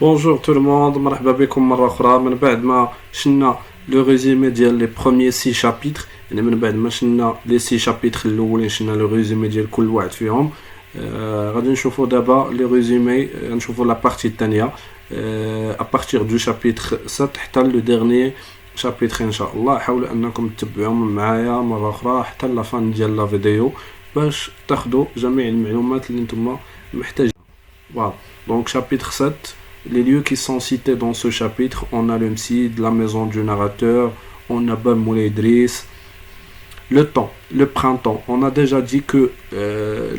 Bonjour tout le monde, مرحبا بكم مرة أخرى من بعد ما شلنا لو ريزومي ديال لي بروميي 6 شابيتر. يعني من بعد ما شلنا لي 6 شابيتر الأولين شلنا لو ريزومي ديال كل واحد فيهم. غادي نشوفو دابا لي ريزومي، نشوفو لا بارتي الثانية ابارتيغ دو شابيتر 7 حتى لو ديرني شابيتر ان شاء الله. حاولوا انكم تتبعوهم معايا مرة أخرى حتى لا فان ديال لا فيديو باش تاخدو جميع المعلومات اللي نتوما محتاجين. Voilà. Donc chapitre 7, les lieux qui sont cités dans ce chapitre, on a le Msid, la maison du narrateur, on a Bab Moulay Idriss. Le temps, le printemps, on a déjà dit que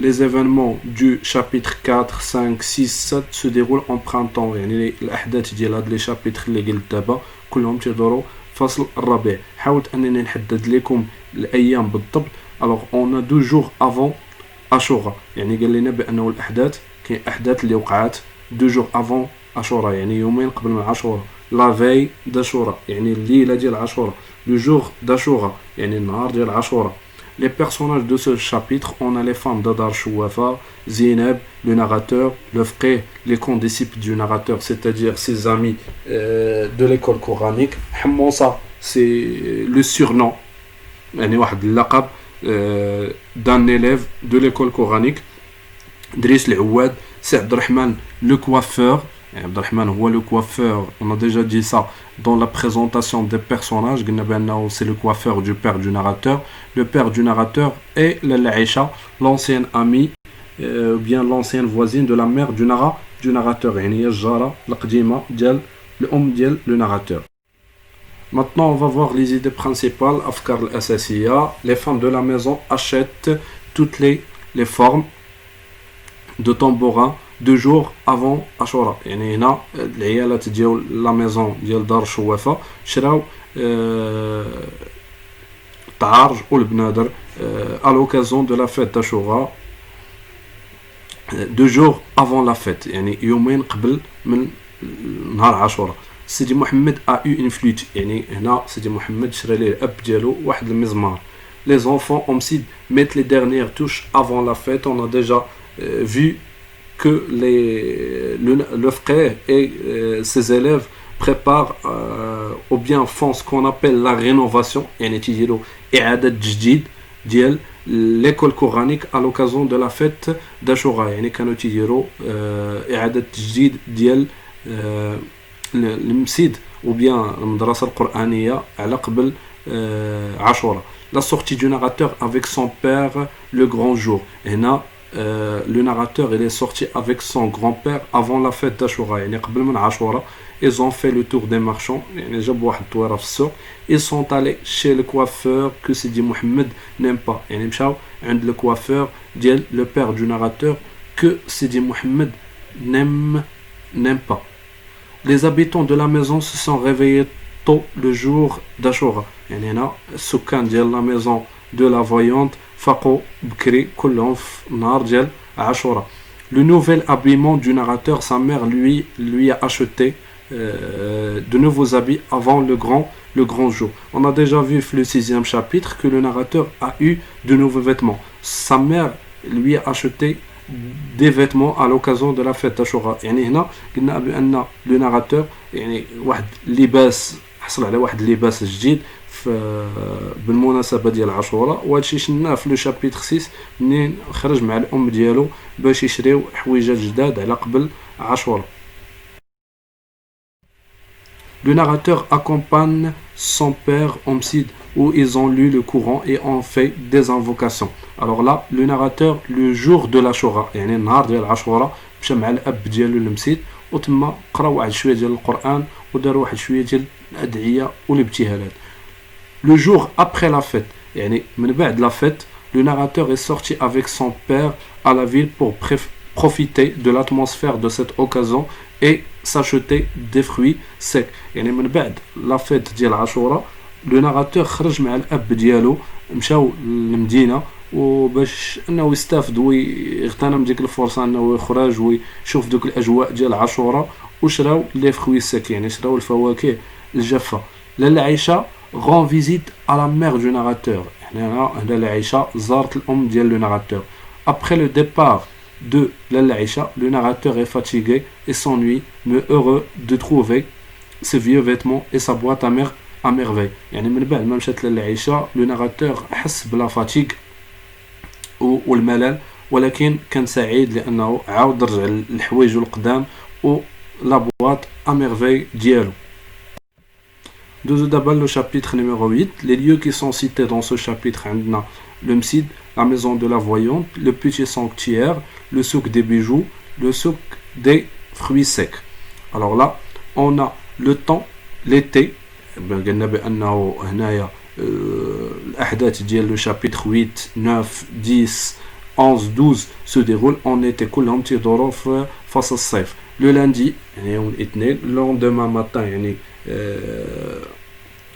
les événements du chapitre 4, 5, 6, 7 se déroulent en printemps. يعني الأحداث ديال هاد لي شابيتر اللي قلت دابا كلهم تيدوروا فصل الربيع. حاولت أنني نحدد لكم الأيام بالضبط. Alors on a 2 jours avant عاشوراء، يعني قال لنا بأنه الأحداث كاين أحداث اللي وقعات 2 jours avant عاشوراء، يعني يومين قبل من عاشوراء. لا في d'Ashura يعني الليلة ديال عاشوراء. Le jour d'Ashura يعني النهار ديال عاشوراء. Les personnages de ce chapitre, on a les femmes d'Adar Chouafa, Zineb, le narrateur, le frère, les condisciples du narrateur, c'est-à-dire ses amis de l'école coranique. Hammonsa, c'est le surnom, يعني واحد اللقب d'un élève de l'école coranique. Driss L'Ouad, c'est Abdelrahman le coiffeur. Abdelrahman هو le coiffeur, on a déjà dit ça dans la présentation des personnages. C'est le coiffeur du père du narrateur. Le père du narrateur est l'Aïcha, l'ancienne amie ou bien l'ancienne voisine de la mère du narrateur. يعني هي الجارة القديمة ديال الأم ديال le narrateur. Maintenant, on va voir les idées principales. Afkar al-Asasiya. Les femmes de la maison achètent toutes les formes de tambourin 2 jours avant Ashura. يعني هنا العيالات ديال لا ميزون ديال دار الشوافة شراو الطعارج والبنادر à l'occasion de la fête d'Ashura 2 jours avant la fête، يعني يومين قبل من نهار عاشوراء. سيدي محمد a eu une flûte، يعني هنا سيدي محمد شرى ليه الأب ديالو واحد المزمار. Les enfants homicides mettent les dernières touches avant la fête. On a déjà vu que le frère et ses élèves préparent ou bien font ce qu'on appelle la rénovation. يعني تيديروا إعادة تجديد ديال l'école coranique à l'occasion de la fête d'Ashura. يعني كانوا تيديروا إعادة تجديد ديال المسيد ou bien المدرسة القرآنية على قبل عاشوراء. La sortie du narrateur avec son père le grand jour. هنا le narrateur il est sorti avec son grand-père avant la fête d'Ashura، يعني قبل من عاشوراء. Ils ont fait le tour des marchands، يعني جابوا واحد الدويرة في السوق. Ils sont allés chez le coiffeur que Sidi Mohamed n'aime pas، يعني مشاو عند le coiffeur ديال le père du narrateur que Sidi Mohamed n'aime pas. Les habitants de la maison se sont réveillés tôt le jour d'Ashura، يعني هنا السكان ديال la maison de la voyante فاقوا بكري كلهم في نهار ديال عاشوراء. Le nouvel habillement du narrateur, sa mère lui a acheté de nouveaux habits avant le grand jour. On a déjà vu le 6e chapitre que le narrateur a eu de nouveaux vêtements. Sa mère lui a acheté des vêtements à l'occasion de la fête d'Ashura. يعني هنا قلنا بأن le narrateur يعني واحد لباس حصل على واحد اللباس جديد بالمناسبة ديال عاشوراء، وهادشي شفناه في لو شابيتر 6 منين خرج مع الأم ديالو باش يشريو حويجات جداد على قبل عاشوراء. Le narrateur accompagne son père homicide où ils ont lu le Coran et ont fait des invocations. Alors là, le narrateur le jour de l'Ashura يعني النهار ديال عاشوراء مشى مع الأب ديالو المسيد وتما قراو واحد شوية ديال القرآن وداروا واحد شوية ديال الأدعية والابتهالات. Le jour après la fête, يعني من بعد la fête, le narrateur est sorti avec son père à la ville pour profiter de l'atmosphère de cette occasion et s'acheter des fruits secs. يعني من بعد la fête ديال عاشوراء le narrateur خرج مع الأب ديالو مشاو للمدينة وباش انه يستافد ويغتنم ديك الفرصة انه يخرج ويشوف دوك الأجواء ديال عاشوراء وشراو لي فخوي سك، يعني شراو الفواكه الجافة. لالا عائشة rend visite à la mère du narrateur. هنا لالا عائشة زارت الأم ديال le narrateur. Après le départ de Lalla Aïcha, le narrateur est fatigué et s'ennuie, mais heureux de trouver ses vieux vêtements et sa boîte à merveille. يعني من بعد ما مشات لالا عيشة le narrateur حس بلا فاتيغ والملل ولكن كان سعيد لأنه عاود رجع للحوايج القدام و لا boîte à merveille ديالو. Nous d'abord le chapitre numéro 8. Les lieux qui sont cités dans ce chapitre, le Msid, la maison de la voyante, le petit sanctuaire, le souk des bijoux, le souk des fruits secs. Alors là, on a le temps, l'été. قلنا بأنه هنايا الأحداث ديال le chapitre 8, 9, 10, 11, 12 se déroulent en été كلهم تيدوروا في فصل الصيف. Le lundi يعني يوم الاثنين, le lendemain matin يعني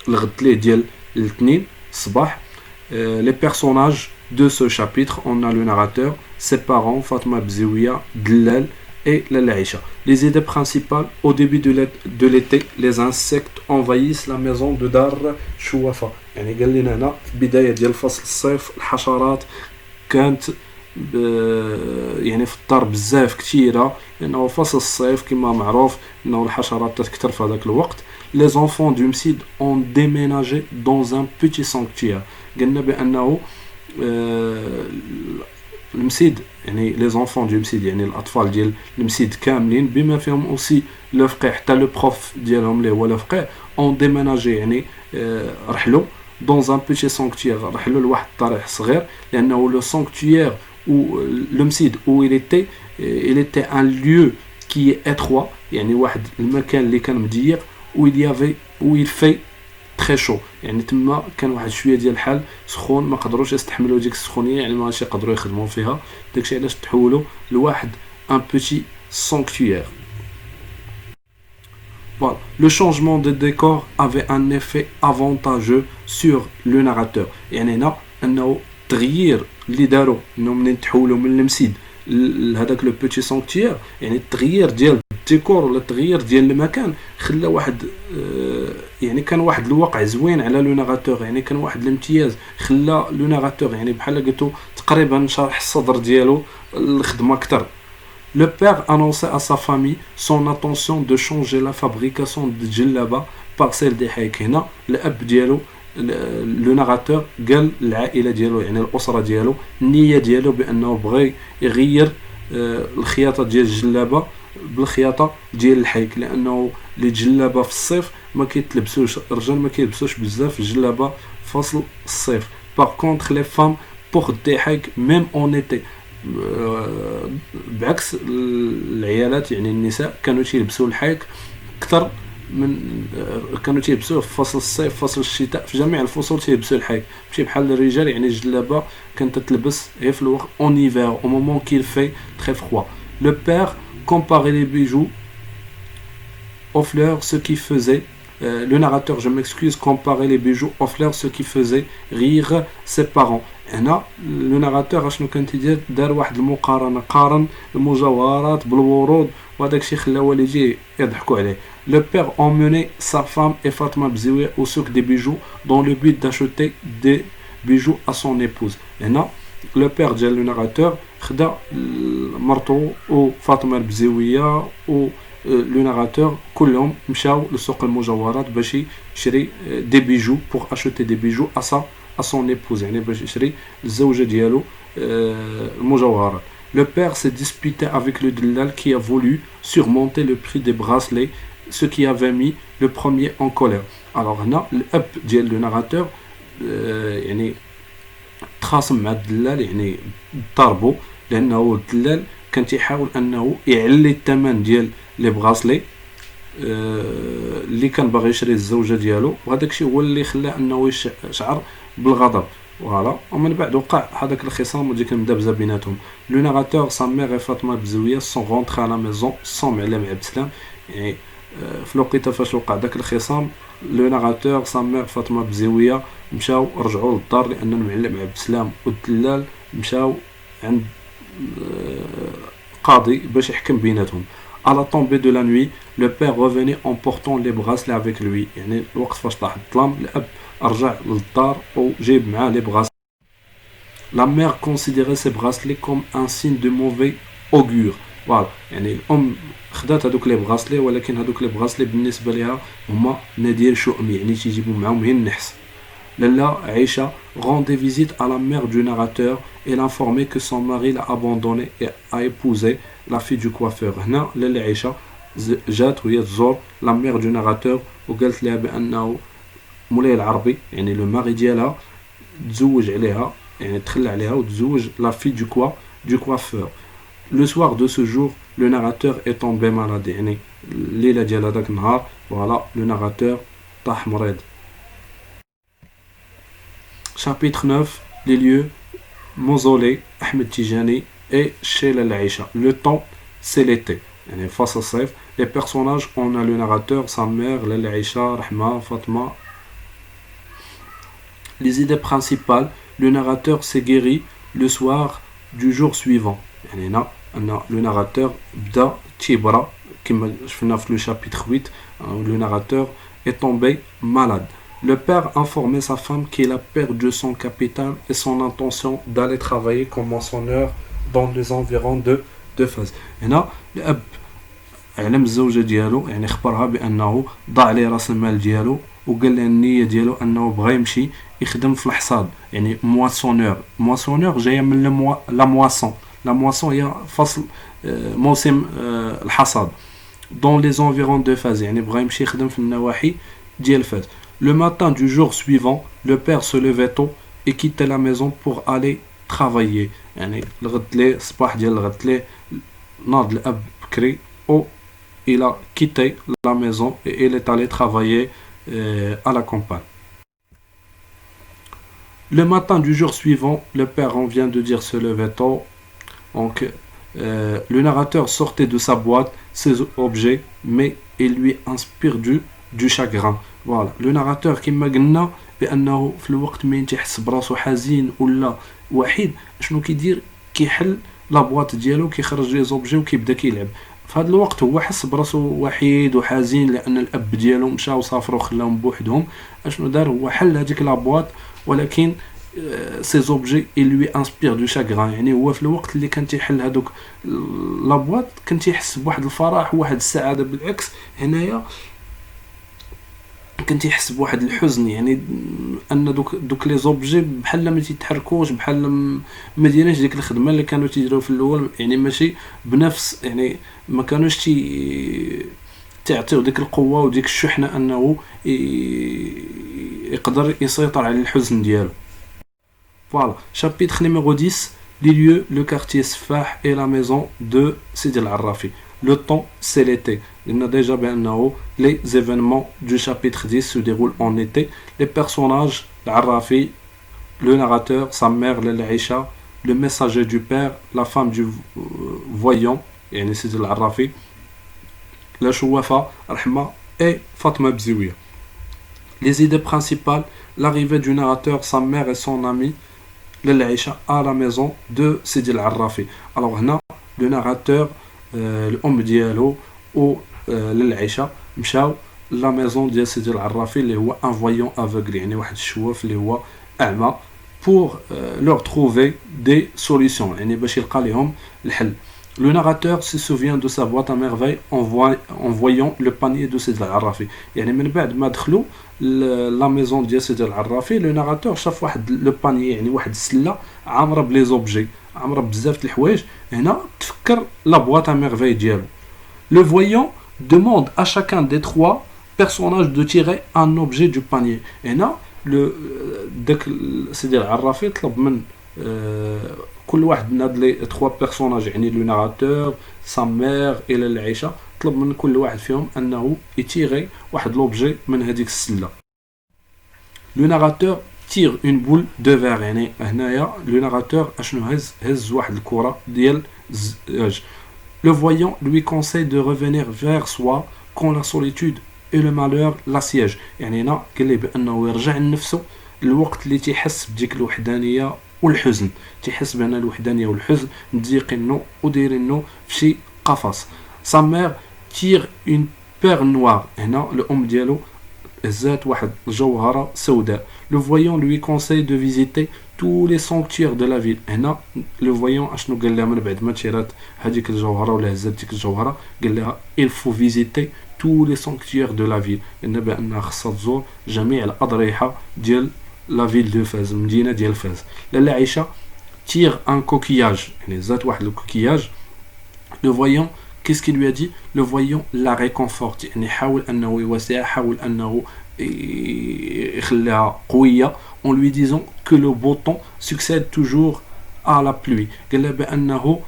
الغد ديال الاثنين الصباح. Les personnages de ce chapitre, on a le narrateur, ses parents, Fatma Bziouia, Dlal et Lalla Aïcha. Les idées principales, au début de l'été, les insectes envahissent la maison de Dar Chouafa. يعني قال لنا هنا في بداية ديال فصل الصيف الحشرات كانت يعني في الدار بزاف كثيرة لأنه فصل الصيف كما معروف أنه الحشرات تكثر في هذاك الوقت. Les enfants du Msid ont déménagé dans un petit sanctuaire. قلنا بأنه المسيد يعني لي زونفون ديال المسيد يعني الاطفال ديال المسيد كاملين بما فيهم اوسي لو فقيه حتى لو بروف ديالهم اللي هو لو فقيه اون ديميناجي يعني رحلوا دون ان بيتي سانكتيير رحلوا لواحد الطريح صغير لانه لو سانكتيير او لو مسيد او il était un lieu qui est étroit يعني واحد المكان اللي كان مضيق où il fait très chaud يعني تما كان واحد شويه ديال الحال سخون ما قدروش يستحملوا ديك السخونيه يعني ماشي يقدروا يخدموا فيها داكشي علاش تحولوا لواحد ان بيتي سانكتويير. Voilà. Le changement de décor avait un effet avantageux sur le narrateur. يعني هنا انه التغيير اللي داروا انهم منين تحولوا من المسيد لهذاك لو بيتي سانكتويير يعني التغيير ديال الديكور ولا التغيير ديال المكان خلى واحد يعني كان واحد الواقع زوين على لو ناراتور يعني كان واحد الامتياز خلى لو ناراتور يعني بحال قلتو تقريبا شرح الصدر ديالو الخدمه اكثر. Le père annonçait à sa famille son intention de changer la fabrication de djellaba par celle des حيك. هنا الاب ديالو لو ناراتور قال العائله ديالو يعني الاسره ديالو النيه ديالو بانه بغى يغير الخياطه ديال الجلابه بالخياطه ديال الحيك لانه لي جلابه في الصيف ما كيتلبسوش الرجال ما كيلبسوش بزاف الجلابه فصل الصيف. باغ كونطخ لي فام بورت دي حيك ميم اون ايتي بعكس العيالات يعني النساء كانوا تيلبسوا الحيك اكثر من كانوا تيلبسوه في فصل الصيف فصل الشتاء في جميع الفصول تيلبسوا الحيك ماشي بحال الرجال يعني الجلابه كانت تتلبس غير في الوقت اون ايفير او مومون كيل في تري فروا. لو بير comparer les bijoux aux fleurs, ce qui faisait, le narrateur, je m'excuse, comparer les bijoux aux fleurs, ce qui faisait rire ses parents. هنا le narrateur اشنو كان تيدير دار واحد المقارنه قارن المجوهرات بالورود وهذاك الشيء خلى والديه يضحكوا عليه. Le père emmenait sa femme et Fatma Bziouia au souk des bijoux dans le but d'acheter des bijoux à son épouse. هنا le père ديال le narrateur خدا مرتو و فاطمه البزيويه و لو ناراتور كلهم مشاو لسوق المجوهرات باش يشري دي بيجو بور اشوتي دي بيجو à son épouse يعني باش يشري الزوجه ديالو المجوهرات. Le père s'est disputé avec le dillal qui a voulu surmonter le prix des bracelets, ce qui avait mis le premier en colère. Alors هنا الاب ديال لو ناراتور يعني تخاصم مع الدلال يعني ضربوا لانه الدلال كان تيحاول انه يعلي الثمن ديال لي بغاسلي اللي كان باغي يشري الزوجه ديالو وهذاك الشيء هو اللي خلاه انه يشعر بالغضب. فوالا ومن بعد وقع هذاك الخصام وديك المدابزه بيناتهم. لو ناراتور سا ميغ فاطمه بزويه سون رونتري على ميزون سون معلم عبد السلام يعني في الوقيته فاش وقع داك الخصام لو ناراتور سا ميغ فاطمه بزويه مشاو رجعوا للدار لان المعلم عبد السلام والدلال مشاو عند قاضي باش يحكم بيناتهم. À la tombée de la nuit, le père revenait en portant les bracelets avec lui. يعني الوقت فاش طاح الظلام الاب رجع للدار وجايب معاه لي bracelets. La mère considérait ces bracelets comme un signe de mauvais augure. Voilà. يعني الام خدات هذوك لي بغاسلي ولكن هذوك لي بغاسلي بالنسبه ليها هما نادير شؤم يعني تيجيبوا معاهم غير النحس. Lalla Aïcha rendait visite à la mère du narrateur et l'informait que son mari l'a abandonnée et a épousé la fille du coiffeur. هنا Lalla Aïcha جات وهي تزور la mère du narrateur وقالت لها بأنه مولاي العربي يعني le mari ديالها تزوج عليها يعني تخلى عليها وتزوج la fille du coiffeur. Le soir de ce jour, le narrateur est tombé malade. يعني الليلة ديال هذاك النهار voilà le narrateur طاح مريض. Chapitre 9, les lieux, mausolée, Ahmed Tijani et chez l'Aïcha. Le temps, c'est l'été. Face à Saif, les personnages, on a le narrateur, sa mère, l'Aïcha, Rahma, Fatma. Les idées principales, le narrateur s'est guéri le soir du jour suivant. Le narrateur, Bda Tibra, comme je fais le chapitre 8, le narrateur est tombé malade. Le père informait sa femme qu'il a perdu son capital et son intention d'aller travailler comme moissonneur dans les environs de Fès. هنا الأب علم الزوجة ديالو يعني خبرها بأنه ضاع ليه راس المال ديالو وقال لها النية ديالو أنه بغى يمشي يخدم في الحصاد يعني مواسونور جاية من لا مواسون هي فصل موسم الحصاد dans les environs de Fès يعني بغى يمشي يخدم في النواحي ديال فاس. Le matin du jour suivant, le père se levait tôt et quittait la maison pour aller travailler. يعني الغد الصباح ديال الغد ناض الأب بكري أو il a quitté la maison et il est allé travailler à la campagne. Le matin du jour suivant, le père, on vient de dire, se levait tôt. Donc, le narrateur sortait de sa boîte ses objets, mais il lui inspire du chagrin. Voilà. Le narrateur كما قلنا بأنه في الوقت ما تيحس براسو حزين ولا وحيد شنو كيدير كيحل لابواط ديالو كيخرج لي زوبجي وكيبدا كيلعب. في هذا الوقت هو حس براسو وحيد وحزين لأن الأب ديالو مشى وسافروا خلاهم بوحدهم. اشنو دار هو حل هذيك لابواط ولكن ces objets ils lui inspirent du chagrin. يعني هو في الوقت اللي كان تيحل هذوك لابواط كان تيحس بواحد الفرح وواحد السعادة. بالعكس هنايا كنت يحس بواحد الحزن يعني ان دوك لي زوبجي بحال ما تيتحركوش بحال ما ديناش ديك الخدمه اللي كانوا تيديروا في الاول يعني ماشي بنفس يعني ما كانوش تعطيو ديك القوه وديك الشحنه انه يقدر يسيطر على الحزن ديالو. Voilà, chapitre numéro 10, les lieux, le quartier Sfah et la maison de Sidi al-Arrafi. Le temps, c'est l'été. Il y a déjà bien les événements du chapitre 10 se déroulent en été. Les personnages, l'Arrafi, le narrateur, sa mère, l'Aïcha, le messager du père, la femme du voyant, et Sidi al-Arrafi, la Chouafa, Rahma et Fatma Bziouia. Les idées principales, l'arrivée du narrateur, sa mère et son ami, l'Aïcha, à la maison de Sidi al-Arrafi. Alors, le narrateur, الام ديالو و للعيشه مشاو لا ميزون ديال سيدي العرافي اللي هو ان فويون افوغل يعني واحد الشواف اللي هو اعمى pour leur trouver des solutions يعني باش يلقى لهم الحل. Le narrateur se souvient de sa boîte à merveille en voyant le panier de Sidi al-Arrafi. يعني من بعد ما دخلوا لا ميزون ديال سيدي العرافي لو ناراتور شاف واحد لو باني يعني واحد السله عامره بلي زوبجي عامره بزاف د الحوايج. هنا تفكر لا بواط ا ميرفاي ديالو. Le voyant demande à chacun des trois personnages de tirer un objet du panier. هنا داك سيدي العرافي طلب من كل واحد من هاد لي 3 بيرسوناج يعني لو ناراتور سا مير الى العيشه طلب من كل واحد فيهم انه يتيغي واحد لوبجي من هذيك السله. لو ناراتور tire une boule de verre يعني هنايا لو ناراتور اشنو هز واحد الكره ديال الزجاج. Le voyant lui conseille de revenir vers soi quand la solitude et le malheur l'assiègent. يعني هنا قال لي بانه يرجع لنفسه الوقت اللي تيحس بديك الوحدانيه والحزن تيحس بان الوحدانيه والحزن مضيقينو ودايرينو في شي قفص. Sa mère tire une perle noire. هنا الام ديالو هزات واحد الجوهرة سوداء. Le voyant lui conseille de visiter tous les sanctuaires de la ville. هنا le voyant اشنو قال لها من بعد ما تشيرات هذيك الجوهرة ولا هزات ديك الجوهرة قال لها il faut visiter tous les sanctuaires de la ville. لأن بأنها خصها تزور جميع الأضرحة ديال la ville de Fès, المدينة ديال فاس. لاله عائشة tire un coquillage, يعني زات واحد الكوكياج. Le voyant, qu'est-ce qu'il lui a dit? Le voyant la réconforte, يعني حاول أنه يواسيها, حاول أنه يخليها قوية en lui disant que le beau temps succède toujours à la pluie. قال لها بأنه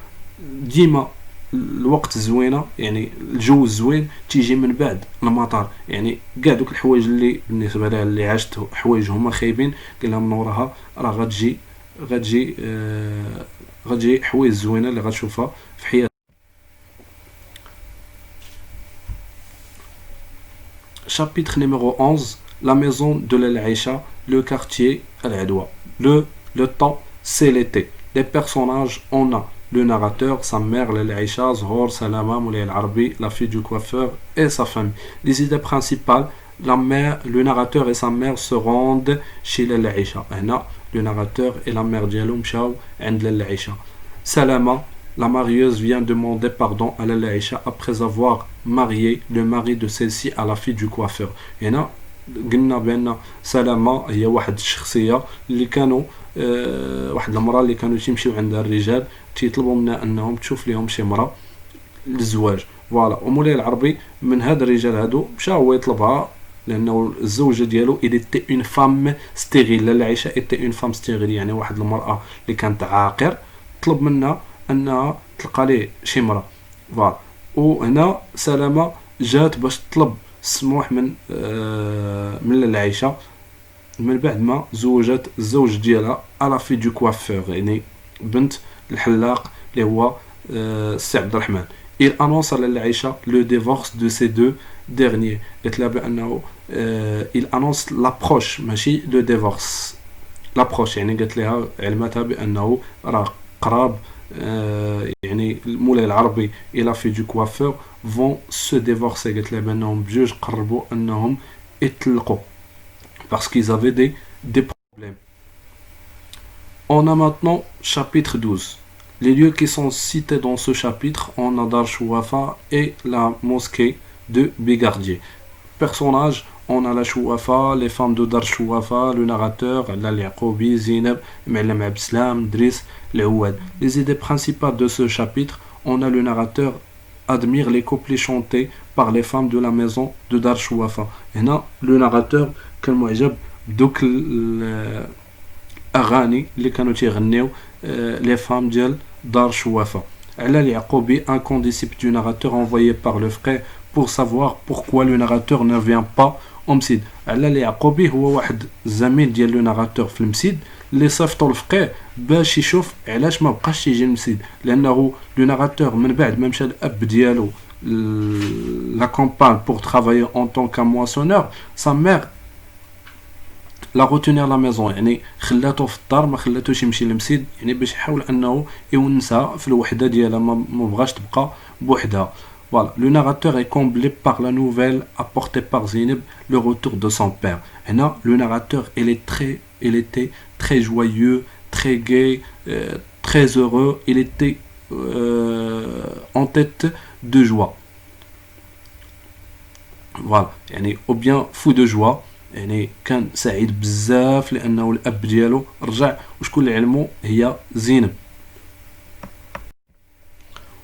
ديما الوقت الزوينة يعني الجو الزوين تيجي من بعد المطر. يعني كاع دوك الحوايج اللي بالنسبة لها اللي عاشت حوايج هما خايبين قال لها من وراها راه غتجي حوايج زوينة اللي غتشوفها في حياتها. Chapitre numéro 11, la maison de l'Aïcha, le quartier Al-Adwa. Le temps, c'est l'été. Les personnages, on a le narrateur, sa mère, l'Aïcha, Zhor, Salama, Moulay Al-Arbi, la fille du coiffeur et sa famille. Les idées principales, le narrateur et sa mère se rendent chez l'Aïcha. Le narrateur et la mère d'Yaloum Chao, عند l'Aïcha. Salama, la marieuse vient demander pardon à l'Aïcha après avoir marié le mari de celle-ci à la fille du coiffeur. هنا قلنا بأن سلامة هي واحد الشخصية اللي كانوا واحد المرأة اللي كانوا يمشيو عندها الرجال تيطلبوا منها أنهم تشوف لهم شي مرأة للزواج. فوالا ومولاي العربي من هاد الرجال هادو مشى هو يطلبها لأنه الزوجة ديالو il était une femme stérile. العائشة était une femme stérile يعني واحد المرأة اللي كانت عاقر طلب منها أنها تلقى ليه شي مرأة. فوالا وهنا سلامة جات باش تطلب السموح من العائشة من بعد ما زوجت الزوج ديالها على في دو كوافور يعني بنت الحلاق اللي هو السي عبد الرحمن. il annonce à l'Aïcha le divorce de ces deux derniers. قالت لها بأنه il annonce l'approche ماشي le divorce. l'approche يعني قالت لها علمتها بأنه راه قراب يعني مولاي العربي إلى في دو كوافور vont se divorcer. قالت لها بأنهم بجوج قربوا أنهم يطلقوا parce qu'ils avaient des problèmes. On a maintenant chapitre 12. Les lieux qui sont cités dans ce chapitre, on a Dar Chouafa et la mosquée de Bégardier. Personnages, on a la Chouafa, les femmes de Dar Chouafa, le narrateur, Lal Yaqoubi, Zineb, Ma'lam Abslam, Driss, les Ouad. Les idées principales de ce chapitre, on a le narrateur admire les couplets chantés par les femmes de la maison de Dar Chouafa. Et là, le narrateur, كان معجب بدوك الأغاني اللي كانوا تيغنيو les femmes ديال دار شوافة. على اليعقوبي, un condisciple du narrateur envoyé par le frère pour savoir pourquoi le narrateur ne vient pas au مسجد. على اليعقوبي هو واحد الزميل ديال le narrateur في المسجد اللي صيفطوا الفقيه باش يشوف علاش ما بقاش يجي المسجد. لأنه le narrateur من بعد ما مشى الأب ديالو la campagne pour travailler en tant qu'un moissonneur, sa mère لا روتونير لا ميزون يعني خلاته في الدار ما خلاتوش يمشي للمسجد يعني باش يحاول انه يونسها في الوحده ديالها ما بغاش تبقى بوحدها. Voilà, le narrateur est comblé par la nouvelle apportée par Zineb, le retour de son père. Et là, le narrateur, il était très joyeux, très gai, très heureux. Il était en tête de joie. Voilà, يعني ou bien fou de joie. يعني كان سعيد بزاف لأنه الأب ديالو رجع وشكون اللي علمو هي زينب.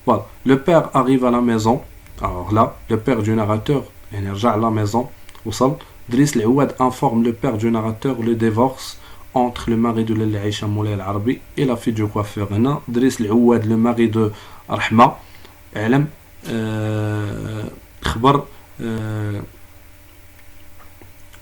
Voilà, le père arrive à la maison. Alors là, le père du narrateur يعني رجع à la maison وصل. Driss العواد informe le père du narrateur le divorce entre le mari de l'Aïcha Moulay Al-Arbi et la fille du coiffeur. هنا Driss العواد le mari de رحمة علم خبر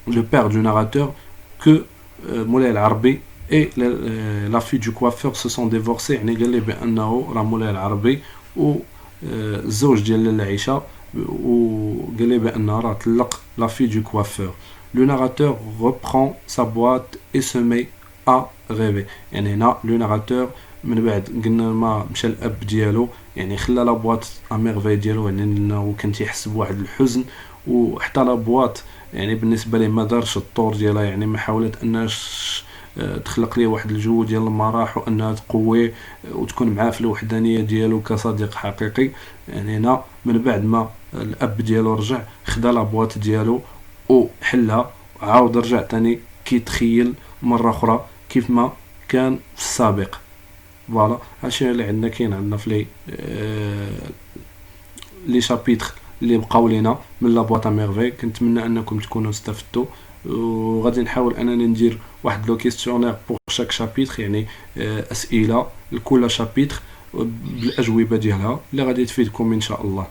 le père du narrateur que Moulay Al-Arbi et la fille du coiffeur se sont divorcés. يعني قال لي بأنه راه مولاي العربي والزوج ديال العيشة وقال لي بأنه راه طلق la fille du coiffeur. Le narrateur reprend sa boîte et se met à rêver. يعني هنا le narrateur من بعد قلنا ما مشى الاب ديالو، يعني خلى لا بواط اميرفي ديالو، يعني انه كان تيحس بواحد الحزن، وحتى لا بواط يعني بالنسبه ليه ما دارش الطور ديالها، يعني ما حاولت انها تخلق ليه واحد الجو ديال المرح وانها تقويه وتكون معاه في الوحدانيه ديالو كصديق حقيقي. يعني هنا من بعد ما الاب ديالو رجع، خدا لا بواط ديالو وحلها، عاود رجع تاني كيتخيل مره اخرى كيف ما كان في السابق. فوالا هادشي اللي عندنا، كاين عندنا في لي شابيتر اللي بقاو لينا من لا بواط ميرفي. كنتمنى انكم تكونوا استفدتوا، وغادي نحاول انني ندير واحد لو كيستيونير بور شاك شابيتر، يعني اسئله لكل شابيتر بالاجوبه ديالها اللي غادي تفيدكم ان شاء الله.